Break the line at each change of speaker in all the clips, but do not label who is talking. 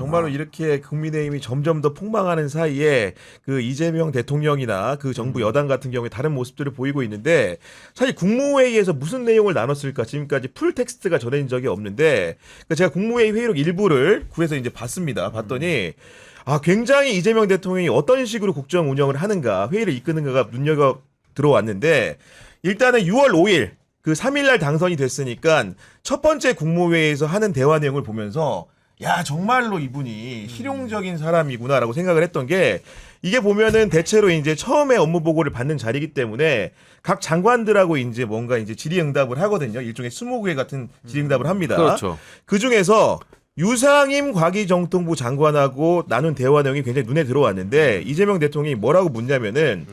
정말로 이렇게 국민의힘이 점점 더 폭망하는 사이에 그 이재명 대통령이나 그 정부 여당 같은 경우에 다른 모습들을 보이고 있는데 사실 국무회의에서 무슨 내용을 나눴을까 지금까지 풀 텍스트가 전해진 적이 없는데 그러니까 제가 국무회의 회의록 일부를 구해서 이제 봤습니다. 봤더니 굉장히 이재명 대통령이 어떤 식으로 국정 운영을 하는가 회의를 이끄는가가 눈여겨 들어왔는데 일단은 6월 5일 그 3일날 당선이 됐으니까 첫 번째 국무회의에서 하는 대화 내용을 보면서 야 정말로 이분이 실용적인 사람이구나라고 생각을 했던 게 이게 보면은 대체로 이제 처음에 업무 보고를 받는 자리이기 때문에 각 장관들하고 이제 뭔가 이제 질의응답을 하거든요. 일종의 스모그회 같은 질의응답을 합니다.
그렇죠.
그 중에서 유상임 과기정통부 장관하고 나눈 대화 내용이 굉장히 눈에 들어왔는데 이재명 대통령이 뭐라고 묻냐면은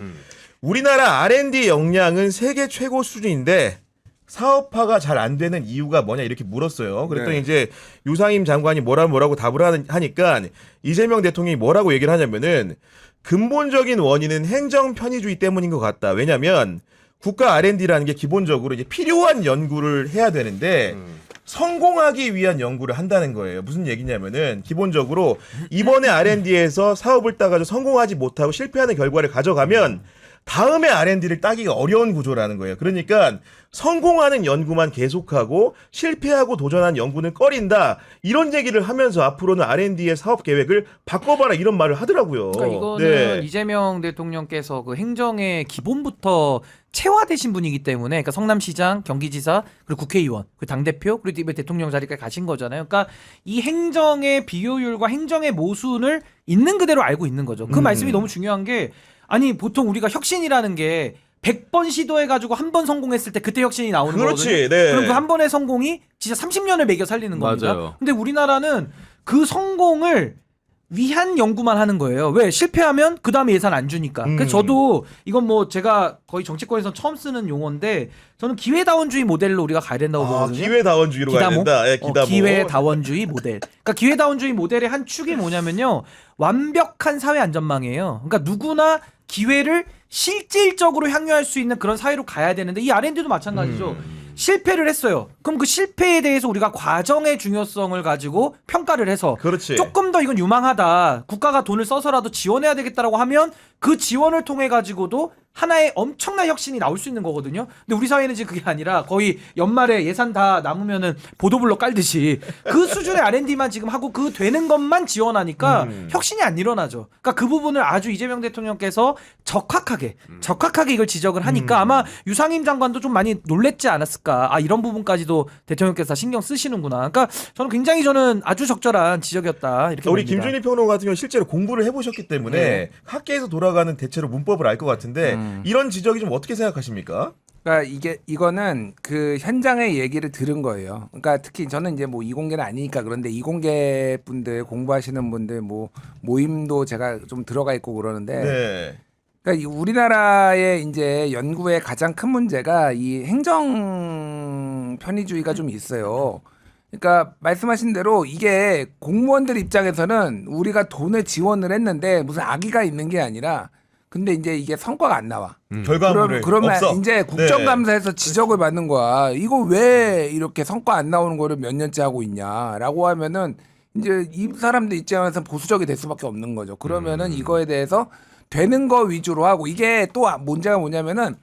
우리나라 R&D 역량은 세계 최고 수준인데 사업화가 잘 안 되는 이유가 뭐냐 이렇게 물었어요. 그랬더니
네.
이제 유상임 장관이 뭐라고 답을 하니까 이재명 대통령이 뭐라고 얘기를 하냐면은 근본적인 원인은 행정 편의주의 때문인 것 같다. 왜냐하면 국가 R&D라는 게 기본적으로 이제 필요한 연구를 해야 되는데 성공하기 위한 연구를 한다는 거예요. 무슨 얘기냐면은 기본적으로 이번에 R&D에서 사업을 따가지고 성공하지 못하고 실패하는 결과를 가져가면 다음에 R&D를 따기가 어려운 구조라는 거예요. 그러니까 성공하는 연구만 계속하고 실패하고 도전한 연구는 꺼린다. 이런 얘기를 하면서 앞으로는 R&D의 사업 계획을 바꿔봐라 이런 말을 하더라고요.
그러니까 이거는 이재명 대통령께서 그 행정의 기본부터 체화되신 분이기 때문에 그러니까 성남시장, 경기지사, 그리고 국회의원, 그리고 당대표, 그리고 이번 대통령 자리까지 가신 거잖아요. 그러니까 이 행정의 비효율과 행정의 모순을 있는 그대로 알고 있는 거죠. 그 말씀이 너무 중요한 게 아니 보통 우리가 혁신이라는 게 100번 시도해가지고 한 번 성공했을 때 그때 혁신이 나오는
그렇지,
거거든요.
네.
그럼 그 한 번의 성공이 진짜 30년을 매겨 살리는 겁니다.
맞아요.
근데 우리나라는 그 성공을 위한 연구만 하는 거예요. 왜? 실패하면 그 다음에 예산 안 주니까. 그래서 저도 이건 뭐 제가 거의 정치권에서 처음 쓰는 용어인데 저는 기회다원주의 모델로 우리가 가야 된다고 보거든요.
기회다원주의로 가야 된다. 예, 기다모.
기회다원주의 모델. 그러니까 기회다원주의 모델의 한 축이 뭐냐면요. 완벽한 사회 안전망이에요. 그러니까 누구나 기회를 실질적으로 향유할 수 있는 그런 사회로 가야 되는데 이 R&D도 마찬가지죠. 실패를 했어요. 그럼 그 실패에 대해서 우리가 과정의 중요성을 가지고 평가를 해서
그렇지.
조금 더 이건 유망하다. 국가가 돈을 써서라도 지원해야 되겠다라고 하면 그 지원을 통해 가지고도 하나의 엄청난 혁신이 나올 수 있는 거거든요. 근데 우리 사회는 지금 그게 아니라 거의 연말에 예산 다 남으면은 보도블록 깔듯이 그 수준의 R&D만 지금 하고 그 되는 것만 지원하니까 혁신이 안 일어나죠. 그러니까 그 부분을 아주 이재명 대통령께서 적확하게 이걸 지적을 하니까 아마 유상임 장관도 좀 많이 놀랬지 않았을까. 이런 부분까지도 대통령께서 다 신경 쓰시는구나. 그러니까 저는 아주 적절한 지적이었다. 이렇게
우리
봅니다.
김준희 평론가 같은 경우 실제로 공부를 해보셨기 때문에 학계에서 돌아가는 대체로 문법을 알 것 같은데 이런 지적이 좀 어떻게 생각하십니까?
그러니까 이거는 그 현장의 얘기를 들은 거예요. 그러니까 특히 저는 이제 뭐 이공계는 아니니까 그런데 이공계 분들 공부하시는 분들 뭐 모임도 제가 좀 들어가 있고 그러는데
네.
그러니까 이 우리나라의 이제 연구의 가장 큰 문제가 이 행정 편의주의가 좀 있어요. 그러니까 말씀하신 대로 이게 공무원들 입장에서는 우리가 돈을 지원을 했는데 무슨 악의가 있는 게 아니라 근데 이제 이게 성과가 안 나와.
결과물을
그러면
없어.
이제 국정감사에서 지적을 받는 거야. 이거 왜 이렇게 성과 안 나오는 거를 몇 년째 하고 있냐라고 하면은 이제 이 사람들 입장에서 보수적이 될 수밖에 없는 거죠. 그러면은 이거에 대해서 되는 거 위주로 하고 이게 또 문제가 뭐냐면은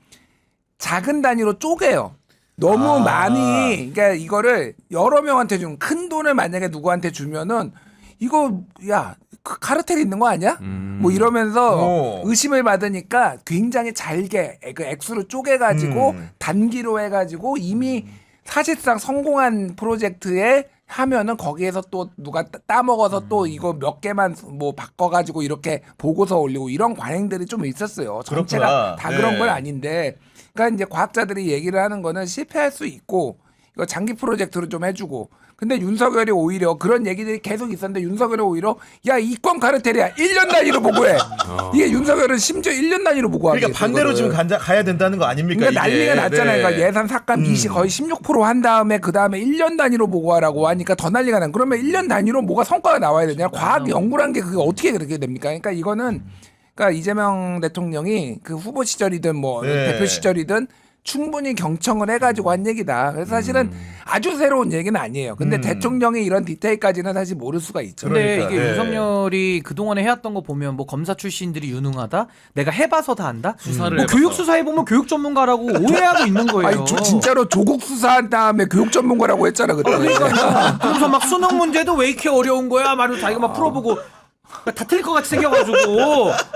작은 단위로 쪼개요. 너무 많이 그러니까 이거를 여러 명한테 준 큰 돈을 만약에 누구한테 주면은 이거 야 카르텔 있는 거 아니야? 뭐 이러면서 의심을 받으니까 굉장히 잘게 그 액수를 쪼개가지고 단기로 해가지고 이미 사실상 성공한 프로젝트에 하면은 거기에서 또 누가 따먹어서 또 이거 몇 개만 뭐 바꿔가지고 이렇게 보고서 올리고 이런 관행들이 좀 있었어요. 전체가
그렇구나.
다
네.
그런 건 아닌데 그러니까 이제 과학자들이 얘기를 하는 거는 실패할 수 있고 이거 장기 프로젝트로 좀 해주고 근데 윤석열이 오히려 그런 얘기들이 계속 있었는데 윤석열이 오히려 야 이권 카르텔이야 1년 단위로 보고해. 이게 윤석열은 심지어 1년 단위로 보고하게.
그러니까 반대로 지금 가야 된다는 거 아닙니까?
그러니까
이게.
난리가 났잖아요.
네.
그러니까 예산 삭감 20 거의 16%한 다음에 그 다음에 1년 단위로 보고하라고 하니까 더 난리가 난. 그러면 1년 단위로 뭐가 성과가 나와야 되냐? 과학 연구란 게 그게 어떻게 그렇게 됩니까? 그러니까 이거는 그러니까 이재명 대통령이 그 후보 시절이든 뭐
네.
대표 시절이든 충분히 경청을 해가지고 한 얘기다. 그래서 사실은 아주 새로운 얘기는 아니에요. 근데 대통령이 이런 디테일까지는 사실 모를 수가 있죠.
근데
그러니까,
이게
네.
윤석열이 그동안에 해왔던 거 보면 뭐 검사 출신들이 유능하다? 내가 해봐서 다 안다?
수사를
뭐
해봤어.
교육 수사해보면 교육 전문가라고 오해하고 있는 거예요.
아니 진짜로 조국 수사한 다음에 교육 전문가라고 했잖아 그때.
그러니까 그래서 막 수능 문제도 왜 이렇게 어려운 거야? 말로 자기가 막 풀어보고 다 틀릴 것 같이 생겨가지고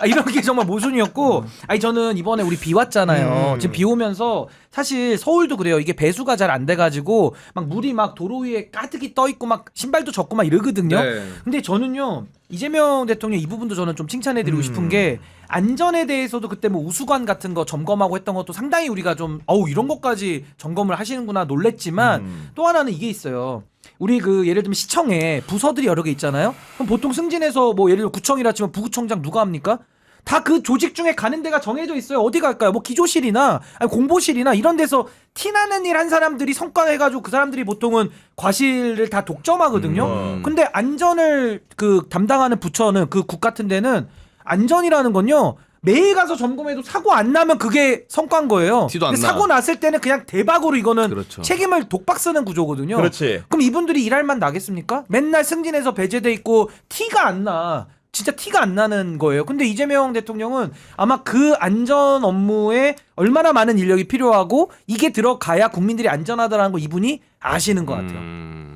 이런 게 정말 모순이었고 아니 저는 이번에 우리 비 왔잖아요. 지금 비 오면서 사실 서울도 그래요. 이게 배수가 잘 안 돼가지고 막 물이 막 도로 위에 가득히 떠 있고 막 신발도 젖고 막 이러거든요.
네.
근데 저는요 이재명 대통령 이 부분도 저는 좀 칭찬해드리고 싶은 게 안전에 대해서도 그때 뭐 우수관 같은 거 점검하고 했던 것도 상당히 우리가 좀 이런 것까지 점검을 하시는구나 놀랬지만 또 하나는 이게 있어요. 우리 그 예를 들면 시청에 부서들이 여러 개 있잖아요. 그럼 보통 승진해서 뭐 예를 들어 구청이라 치면 부구청장 누가 합니까? 다 그 조직 중에 가는 데가 정해져 있어요. 어디 갈까요? 뭐 기조실이나 아니 공보실이나 이런 데서 티나는 일 한 사람들이 성과 해가지고 그 사람들이 보통은 과실을 다 독점하거든요. 근데 안전을 그 담당하는 부처는 그 국 같은 데는 안전이라는 건요. 매일 가서 점검해도 사고 안 나면 그게 성과인 거예요.
티도 안
근데
나.
사고 났을 때는 그냥 대박으로 이거는
그렇죠.
책임을 독박 쓰는 구조거든요.
그렇지.
그럼 이분들이 일할 만 나겠습니까? 맨날 승진해서 배제돼 있고 티가 안 나. 진짜 티가 안 나는 거예요. 근데 이재명 대통령은 아마 그 안전 업무에 얼마나 많은 인력이 필요하고 이게 들어가야 국민들이 안전하다라는 거 이분이 아시는 것 같아요.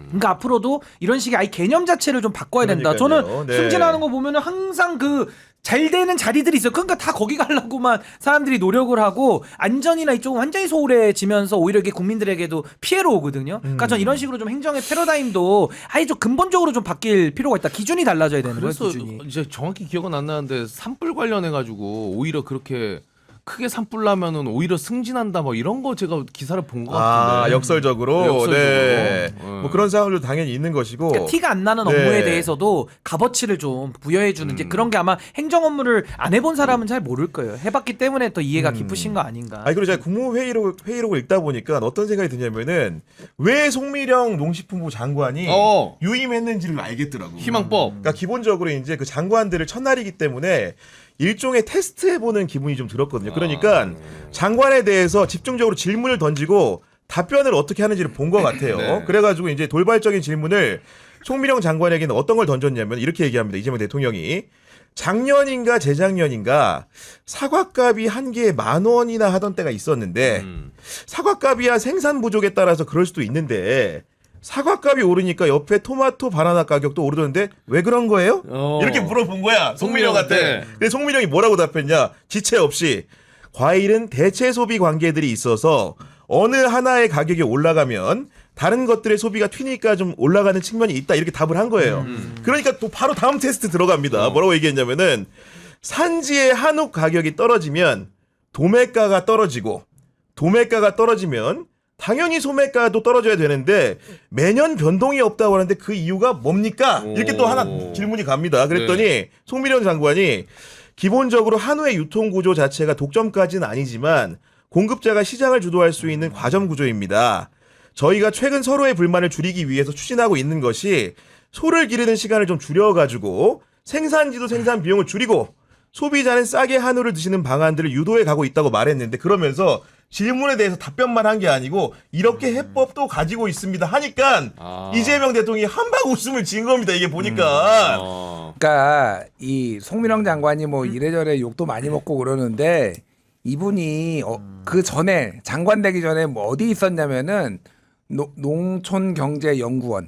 그러니까 앞으로도 이런 식의 아예 개념 자체를 좀 바꿔야 된다.
그러니까요.
저는
네.
승진하는 거 보면은 항상 그 잘 되는 자리들이 있어요. 그러니까 다 거기 가려고만 사람들이 노력을 하고 안전이나 이쪽은 완전히 소홀해지면서 오히려 이게 국민들에게도 피해로 오거든요. 그러니까 전 이런 식으로 좀 행정의 패러다임도 아예 좀 근본적으로 좀 바뀔 필요가 있다. 기준이 달라져야 되는 거예요.
그래서
기준이.
이제 정확히 기억은 안 나는데 산불 관련해 가지고 오히려 그렇게 크게 산불 나면은 오히려 승진한다 뭐 이런 거 제가 기사를 본 것 같은데.
역설적으로.
네, 역설적으로.
네.
네.
뭐 그런 상황도 당연히 있는 것이고.
그러니까 티가 안 나는
네.
업무에 대해서도 값어치를 좀 부여해주는 이제 그런 게 아마 행정 업무를 안 해본 사람은 잘 모를 거예요. 해봤기 때문에 또 이해가 깊으신 거 아닌가.
아니 그리고 제가 국무회의록을 읽다 보니까 어떤 생각이 드냐면은 왜 송미령 농식품부 장관이 유임했는지를 알겠더라고.
희망법.
그러니까 기본적으로 이제 그 장관들을 첫날이기 때문에 일종의 테스트해보는 기분이 좀 들었거든요. 그러니까 장관에 대해서 집중적으로 질문을 던지고 답변을 어떻게 하는지를 본 것 같아요.
네.
그래가지고 이제 돌발적인 질문을 송미령 장관에게는 어떤 걸 던졌냐면 이렇게 얘기합니다. 이재명 대통령이 작년인가 재작년인가 사과값이 한 개에 10,000원이나 하던 때가 있었는데 사과값이야 생산 부족에 따라서 그럴 수도 있는데 사과값이 오르니까 옆에 토마토 바나나 가격도 오르던데 왜 그런 거예요? 이렇게 물어본 거야 송미령한테. 근데 송미령이 뭐라고 답했냐? 지체 없이 과일은 대체 소비 관계들이 있어서 어느 하나의 가격이 올라가면 다른 것들의 소비가 튀니까 좀 올라가는 측면이 있다 이렇게 답을 한 거예요. 그러니까 또 바로 다음 테스트 들어갑니다. 뭐라고 얘기했냐면은 산지의 한우 가격이 떨어지면 도매가가 떨어지고 도매가가 떨어지면 당연히 소매가도 떨어져야 되는데 매년 변동이 없다고 하는데 그 이유가 뭡니까? 이렇게 또 하나 질문이 갑니다. 그랬더니 송미령 장관이 기본적으로 한우의 유통 구조 자체가 독점까지는 아니지만 공급자가 시장을 주도할 수 있는 과점 구조입니다. 저희가 최근 서로의 불만을 줄이기 위해서 추진하고 있는 것이 소를 기르는 시간을 좀 줄여가지고 생산지도 생산 비용을 줄이고 소비자는 싸게 한우를 드시는 방안들을 유도해 가고 있다고 말했는데 그러면서 질문에 대해서 답변만 한 게 아니고 이렇게 해법도 가지고 있습니다 하니까 이재명 대통령이 한방 웃음을 지은 겁니다. 이게 보니까.
그러니까 이 송민영 장관이 뭐 이래저래 욕도 많이 먹고 그러는데 이분이 그 전에 장관 되기 전에 뭐 어디 있었냐면은 농촌경제연구원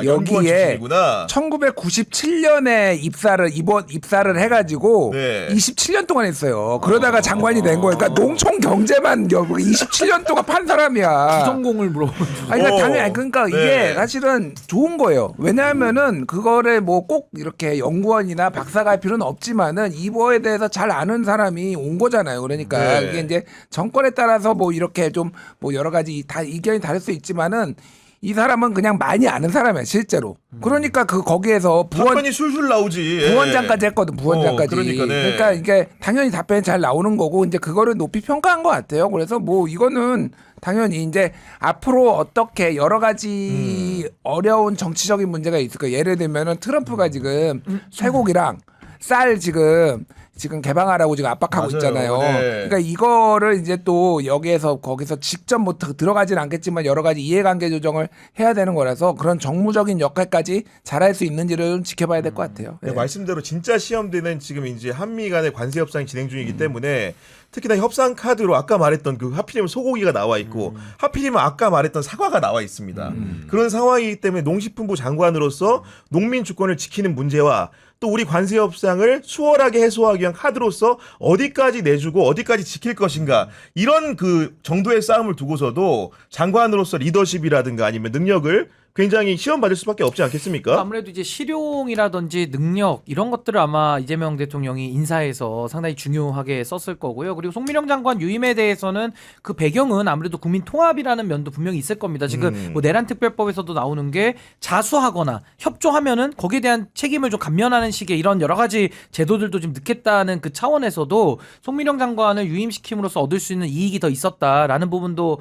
연구원
여기에
출신이구나.
1997년에 입사를 해가지고
네.
27년 동안 했어요. 그러다가 장관이 된 거예요. 그러니까 농촌 경제만 27년 동안 판 사람이야.
비전공을 물어보는
아니, 그러니까 당연히 그러니까
네.
이게 사실은 좋은 거예요. 왜냐하면은 그거를 뭐 꼭 이렇게 연구원이나 박사가 할 필요는 없지만은 이거에 대해서 잘 아는 사람이 온 거잖아요. 그러니까
네.
이게 이제 정권에 따라서 뭐 이렇게 좀 뭐 여러 가지 다 의견이 다를 수 있지만은 이 사람은 그냥 많이 아는 사람이야 실제로. 그러니까 그 거기에서
답변이 술술 나오지.
부원장까지 했거든. 부원장까지.
그러니까, 네.
그러니까 이게 당연히 답변이 잘 나오는 거고 이제 그거를 높이 평가한 것 같아요. 그래서 뭐 이거는 당연히 이제 앞으로 어떻게 여러 가지 어려운 정치적인 문제가 있을 거예요. 예를 들면은 트럼프가 지금 쇠고기랑 쌀 지금 지금 개방하라고 지금 압박하고
맞아요.
있잖아요.
네.
그러니까 이거를 이제 또 여기에서 거기서 직접 뭐 들어가진 않겠지만 여러 가지 이해관계 조정을 해야 되는 거라서 그런 정무적인 역할까지 잘할 수 있는지를 좀 지켜봐야 될 것 같아요.
네,
예.
말씀대로 진짜 시험되는 지금 이제 한미 간의 관세 협상이 진행 중이기 때문에 특히나 협상 카드로 아까 말했던 그 하필이면 소고기가 나와 있고 하필이면 아까 말했던 사과가 나와 있습니다. 그런 상황이기 때문에 농식품부 장관으로서 농민 주권을 지키는 문제와 또 우리 관세 협상을 수월하게 해소하기 위한 카드로서 어디까지 내주고 어디까지 지킬 것인가 이런 그 정도의 싸움을 두고서도 장관으로서 리더십이라든가 아니면 능력을 굉장히 시험받을 수밖에 없지 않겠습니까?
아무래도 이제 실용이라든지 능력 이런 것들을 아마 이재명 대통령이 인사에서 상당히 중요하게 썼을 거고요. 그리고 송민영 장관 유임에 대해서는 그 배경은 아무래도 국민 통합이라는 면도 분명히 있을 겁니다. 지금 뭐 내란 특별법에서도 나오는 게 자수하거나 협조하면은 거기에 대한 책임을 좀 감면하는 식의 이런 여러 가지 제도들도 좀 넣겠다는 그 차원에서도 송민영 장관을 유임시킴으로써 얻을 수 있는 이익이 더 있었다라는 부분도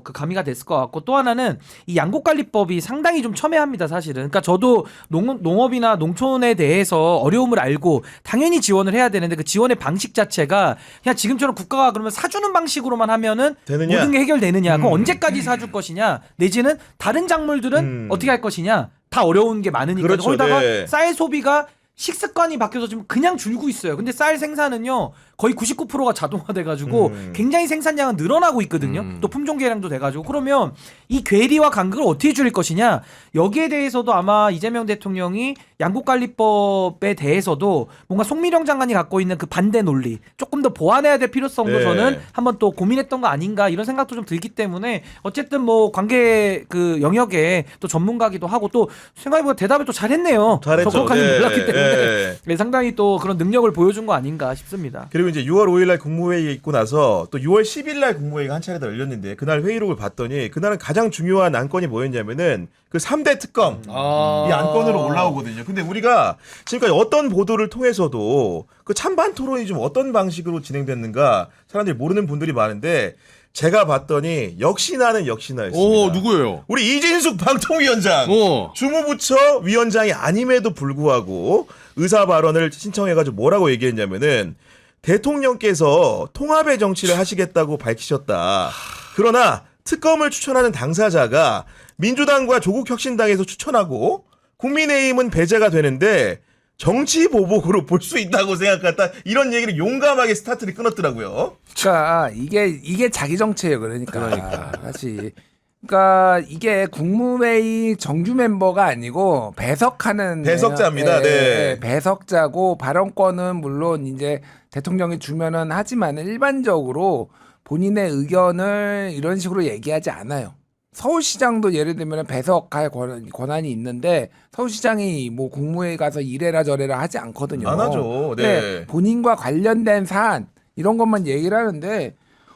그 가미가 됐을 것 같고 또 하나는 이 양곡관리법이 상당히 좀 첨예합니다, 사실은. 그러니까 저도 농업이나 농촌에 대해서 어려움을 알고 당연히 지원을 해야 되는데 그 지원의 방식 자체가 그냥 지금처럼 국가가 그러면 사주는 방식으로만 하면은
되느냐?
모든 게 해결되느냐? 그럼 언제까지 사줄 것이냐? 내지는 다른 작물들은 어떻게 할 것이냐? 다 어려운 게 많으니까
그렇죠,
거기다가
네.
쌀 소비가 식습관이 바뀌어서 지금 그냥 줄고 있어요. 근데 쌀 생산은요 거의 99%가 자동화돼가지고 굉장히 생산량은 늘어나고 있거든요. 또 품종 개량도 돼가지고 그러면 이 괴리와 간극을 어떻게 줄일 것이냐 여기에 대해서도 아마 이재명 대통령이 양곡관리법에 대해서도 뭔가 송민영 장관이 갖고 있는 그 반대 논리 조금 더 보완해야 될 필요성도
네.
저는 한번 또 고민했던 거 아닌가 이런 생각도 좀 들기 때문에 어쨌든 뭐 관계 그 영역에 또 전문가기도 하고 또 생각해보면 대답을 또 잘했네요.
잘했죠.
적극하지
네.
몰랐기 때문에
네.
네, 상당히 또 그런 능력을 보여준 거 아닌가 싶습니다.
그리고 이제 6월 5일 날 국무회의 있고 나서 또 6월 10일 날 국무회의가 한 차례 더 열렸는데 그날 회의록을 봤더니 그날은 가장 중요한 안건이 뭐였냐면은 그 3대 특검 이 안건으로 올라오거든요. 근데 우리가 지금까지 어떤 보도를 통해서도 그 찬반 토론이 좀 어떤 방식으로 진행됐는가 사람들이 모르는 분들이 많은데 제가 봤더니 역시나였습니다.
누구예요?
우리 이진숙 방통위원장 주무부처 위원장이 아님에도 불구하고 의사 발언을 신청해가지고 뭐라고 얘기했냐면은 대통령께서 통합의 정치를 하시겠다고 밝히셨다. 그러나 특검을 추천하는 당사자가 민주당과 조국혁신당에서 추천하고 국민의힘은 배제가 되는데 정치 보복으로 볼 수 있다고 생각했다. 이런 얘기를 용감하게 스타트를 끊었더라고요.
그러니까 이게 자기 정치예요. 그러니까. 사실. 그러니까 이게 국무회의 정규 멤버가 아니고 배석하는
배석자입니다. 네.
배석자고 발언권은 물론 이제 대통령이 주면은 하지만 일반적으로 본인의 의견을 이런 식으로 얘기하지 않아요. 서울시장도 예를 들면 배석할 권한이 있는데 서울시장이 뭐 국무회의 가서 이래라 저래라 하지 않거든요.
안 하죠. 네.
본인과 관련된 사안 이런 것만 얘기를 하는데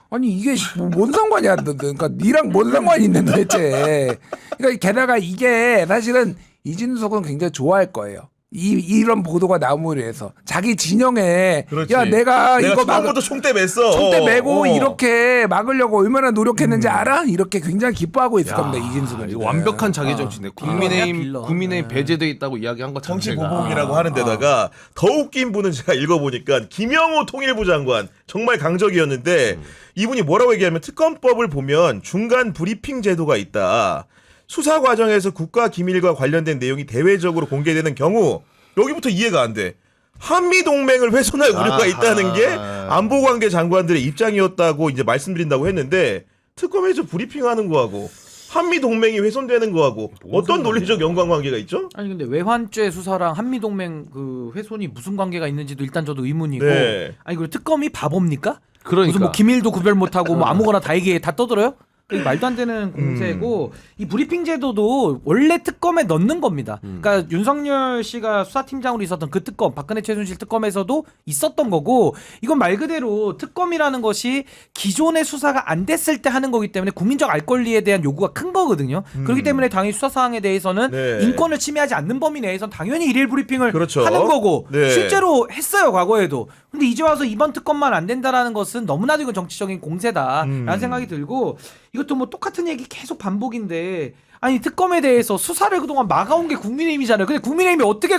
아니 이게 뭔 상관이야? 그러니까 니랑 뭔 상관이 있는데 도대체. 그러니까 게다가 이게 사실은 이진석은 굉장히 좋아할 거예요. 이런 보도가 나옴으로 해서 자기 진영에
그렇지.
야 내가 이거
처음부터 총대 맸어.
총대 메고 이렇게 막으려고 얼마나 노력했는지 알아? 이렇게 굉장히 기뻐하고 있을 겁니다. 이진숙은.
완벽한 자기 정치네. 국민의힘
빌런.
국민의힘 배제돼 있다고 이야기한 것
정치
자체가.
보복이라고 하는 데다가 더 웃긴 분은 제가 읽어보니까 김영호 통일부 장관 정말 강적이었는데 이분이 뭐라고 얘기하면 특검법을 보면 중간 브리핑 제도가 있다. 수사 과정에서 국가 기밀과 관련된 내용이 대외적으로 공개되는 경우 여기부터 이해가 안 돼. 한미 동맹을 훼손할 우려가 있다는 게 안보관계 장관들의 입장이었다고 이제 말씀드린다고 했는데 특검에서 브리핑하는 거하고 한미 동맹이 훼손되는 거하고 어떤 논리적 연관관계가 있죠?
아니 근데 외환죄 수사랑 한미동맹 그 훼손이 무슨 관계가 있는지도 일단 저도 의문이고
네.
아니 그리고 특검이 바보입니까?
그러니까.
무슨 뭐 기밀도 구별 못하고 뭐 아무거나 다 얘기해 다 떠들어요? 이게 말도 안 되는 공세고 이 브리핑 제도도 원래 특검에 넣는 겁니다. 그러니까 윤석열 씨가 수사팀장으로 있었던 그 특검, 박근혜 최순실 특검에서도 있었던 거고 이건 말 그대로 특검이라는 것이 기존의 수사가 안 됐을 때 하는 거기 때문에 국민적 알 권리에 대한 요구가 큰 거거든요. 그렇기 때문에 당연히 수사 사항에 대해서는
네.
인권을 침해하지 않는 범위 내에서는 당연히 일일 브리핑을
그렇죠.
하는 거고
네.
실제로 했어요 과거에도. 근데 이제 와서 이번 특검만 안 된다라는 것은 너무나도 이건 정치적인 공세다라는 생각이 들고 이것도 뭐 똑같은 얘기 계속 반복인데 아니 특검에 대해서 수사를 그동안 막아온 게 국민의힘이잖아요. 근데 국민의힘이 어떻게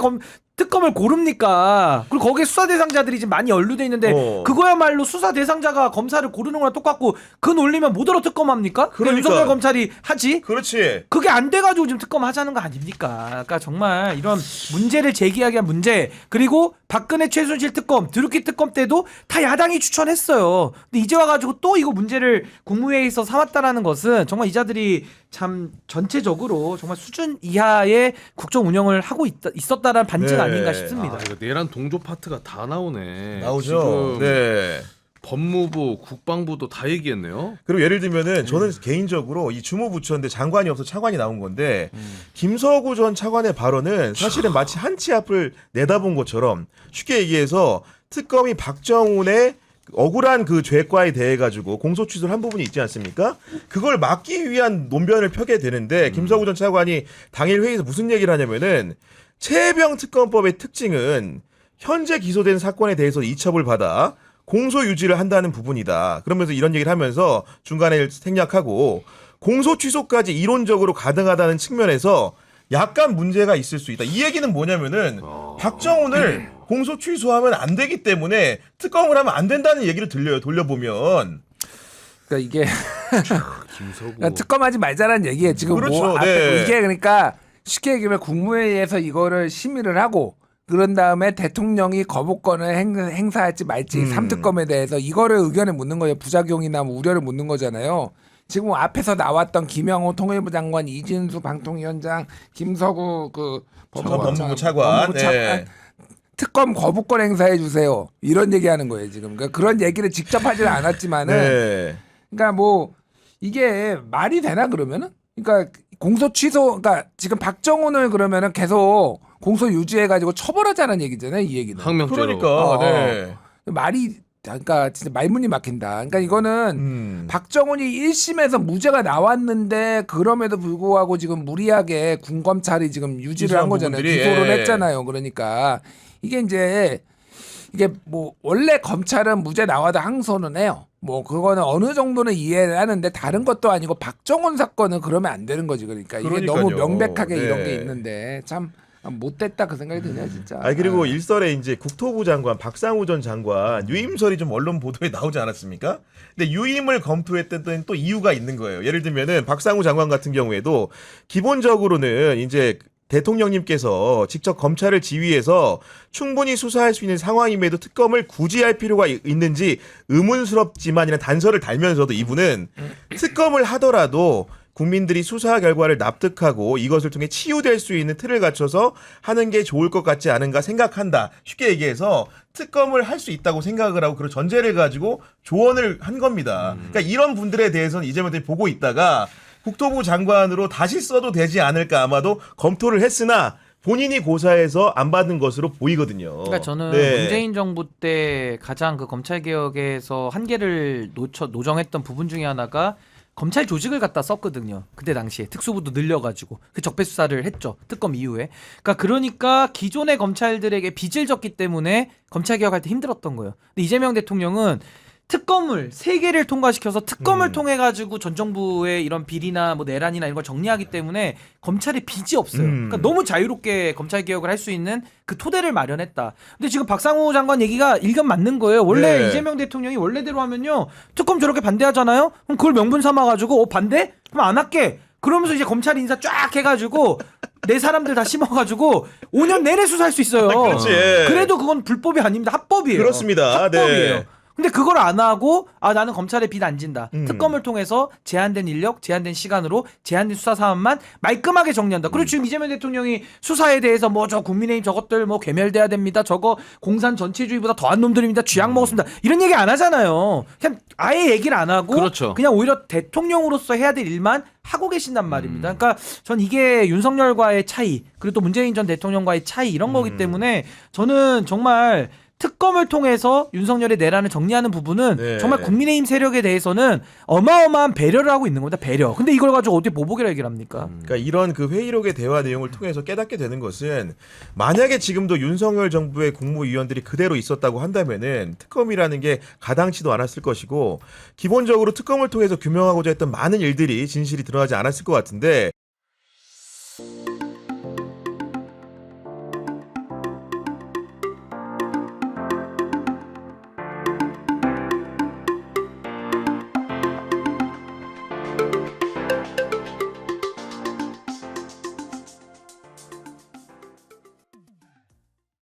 특검을 고릅니까? 그리고 거기에 수사 대상자들이 지금 많이 연루돼 있는데 그거야말로 수사 대상자가 검사를 고르는 거랑 똑같고 그 논리면 뭐더러 특검합니까?
그러니까.
윤석열 검찰이 하지.
그렇지.
그게 안 돼가지고 지금 특검하자는 거 아닙니까? 그러니까 정말 이런 문제를 제기하기 위한 문제 그리고 박근혜 최순실 특검, 드루키 특검 때도 다 야당이 추천했어요. 근데 이제 와가지고 또 이거 문제를 국무회의에서 삼았다라는 것은 정말 이자들이 참 전체적으로 정말 수준 이하의 국정 운영을 하고 있었다라는 반증
네.
아닌가 싶습니다.
이거 내란 동조 파트가 다 나오네.
나오죠.
지금
네.
법무부, 국방부도 다 얘기했네요.
그리고 예를 들면은 저는 개인적으로 이 주무부처인데 장관이 없어 차관이 나온 건데 김서구 전 차관의 발언은 사실은 마치 한치 앞을 내다본 것처럼 쉽게 얘기해서 특검이 박정훈의 억울한 그 죄과에 대해 가지고 공소 취소를 한 부분이 있지 않습니까? 그걸 막기 위한 논변을 펴게 되는데 김서구 전 차관이 당일 회의에서 무슨 얘기를 하냐면은 최혜병 특검법의 특징은 현재 기소된 사건에 대해서 이첩을 받아 공소 유지를 한다는 부분이다. 그러면서 이런 얘기를 하면서 중간에 생략하고 공소 취소까지 이론적으로 가능하다는 측면에서 약간 문제가 있을 수 있다. 이 얘기는 뭐냐면은 박정훈을 공소 취소하면 안 되기 때문에 특검을 하면 안 된다는 얘기를 들려요. 돌려보면.
그러니까 이게
김서구.
특검하지 말자라는 얘기예요. 지금
그렇죠.
뭐 앞에
네.
이게 그러니까 쉽게 얘기하면 국무회의에서 이거를 심의를 하고 그런 다음에 대통령이 거부권을 행사할지 말지 삼특검에 대해서 이거를 의견을 묻는 거예요. 부작용이나 뭐 우려를 묻는 거잖아요. 지금 앞에서 나왔던 김영호 통일부 장관, 이진수 방통위원장, 김서구 그
법무부 차관. 네.
특검 거부권 행사해 주세요. 이런 얘기하는 거예요 지금. 그러니까 그런 얘기를 직접 하지는 않았지만은,
네.
그러니까 뭐 이게 말이 되나 그러면은? 그러니까 공소 취소, 그러니까 지금 박정훈을 그러면은 계속 공소 유지해가지고 처벌하자는 얘기잖아요. 이 얘기는.
항명죄로.
그러니까. 네.
말이 그러니까 진짜 말문이 막힌다. 그러니까 이거는 박정훈이 1심에서 무죄가 나왔는데 그럼에도 불구하고 지금 무리하게 군검찰이 지금 유지를 한 거잖아요.
부분들이,
기소를
예.
했잖아요. 그러니까 이게 뭐 원래 검찰은 무죄 나와도 항소는 해요. 뭐 그거는 어느 정도는 이해를 하는데 다른 것도 아니고 박정훈 사건은 그러면 안 되는 거지. 그러니까 이게 너무
그러니까요.
명백하게
네.
이런 게 있는데 참 못됐다 그 생각이 드네요 진짜.
그리고 일설에 이제 국토부 장관 박상우 전 장관 유임설이 좀 언론 보도에 나오지 않았습니까? 근데 유임을 검토했던 또 이유가 있는 거예요. 예를 들면은 박상우 장관 같은 경우에도 기본적으로는 이제 대통령님께서 직접 검찰을 지휘해서 충분히 수사할 수 있는 상황임에도 특검을 굳이 할 필요가 있는지 의문스럽지만이라는 단서를 달면서도 이분은 특검을 하더라도 국민들이 수사 결과를 납득하고 이것을 통해 치유될 수 있는 틀을 갖춰서 하는 게 좋을 것 같지 않은가 생각한다. 쉽게 얘기해서 특검을 할 수 있다고 생각을 하고 그런 전제를 가지고 조언을 한 겁니다. 그러니까 이런 분들에 대해서는 이재명 대통령이 보고 있다가 국토부 장관으로 다시 써도 되지 않을까 아마도 검토를 했으나 본인이 고사해서 안 받은 것으로 보이거든요.
그러니까 저는
네.
문재인 정부 때 가장 그 검찰 개혁에서 한계를 노정했던 부분 중에 하나가 검찰 조직을 갖다 썼거든요. 그때 당시에 특수부도 늘려가지고 그 적폐 수사를 했죠. 특검 이후에. 그러니까 기존의 검찰들에게 빚을 졌기 때문에 검찰 개혁할 때 힘들었던 거예요. 근데 이재명 대통령은 특검을 3개를 통과시켜서 특검을 통해 가지고 전 정부의 이런 비리나 뭐 내란이나 이런 걸 정리하기 때문에 검찰에 빚이 없어요. 그러니까 너무 자유롭게 검찰 개혁을 할 수 있는 그 토대를 마련했다. 근데 지금 박상우 장관 얘기가 일견 맞는 거예요. 원래
네.
이재명 대통령이 원래대로 하면요. 특검 저렇게 반대하잖아요. 그럼 그걸 명분 삼아 가지고 반대? 그럼 안 할게. 그러면서 이제 검찰 인사 쫙 해가지고 내 사람들 다 심어가지고 5년 내내 수사할 수 있어요.
그렇지.
그래도 그건 불법이 아닙니다. 합법이에요.
그렇습니다.
합법이에요.
네.
근데 그걸 안 하고 나는 검찰에 빚 안 진다. 특검을 통해서 제한된 인력, 제한된 시간으로 제한된 수사 사안만 말끔하게 정리한다. 그리고 지금 이재명 대통령이 수사에 대해서 뭐 저 국민의힘 저것들 뭐 괴멸돼야 됩니다. 저거 공산 전체주의보다 더한 놈들입니다. 쥐약 먹었습니다. 이런 얘기 안 하잖아요. 그냥 아예 얘기를 안 하고
그렇죠.
그냥 오히려 대통령으로서 해야 될 일만 하고 계신단 말입니다. 그러니까 전 이게 윤석열과의 차이 그리고 또 문재인 전 대통령과의 차이 이런 거기 때문에 저는 정말 특검을 통해서 윤석열의 내란을 정리하는 부분은
네.
정말 국민의힘 세력에 대해서는 어마어마한 배려를 하고 있는 겁니다. 배려. 근데 이걸 가지고 어떻게 보복이라 얘기를 합니까?
그러니까 이런 그 회의록의 대화 내용을 통해서 깨닫게 되는 것은 만약에 지금도 윤석열 정부의 국무위원들이 그대로 있었다고 한다면은 특검이라는 게 가당치도 않았을 것이고 기본적으로 특검을 통해서 규명하고자 했던 많은 일들이 진실이 드러나지 않았을 것 같은데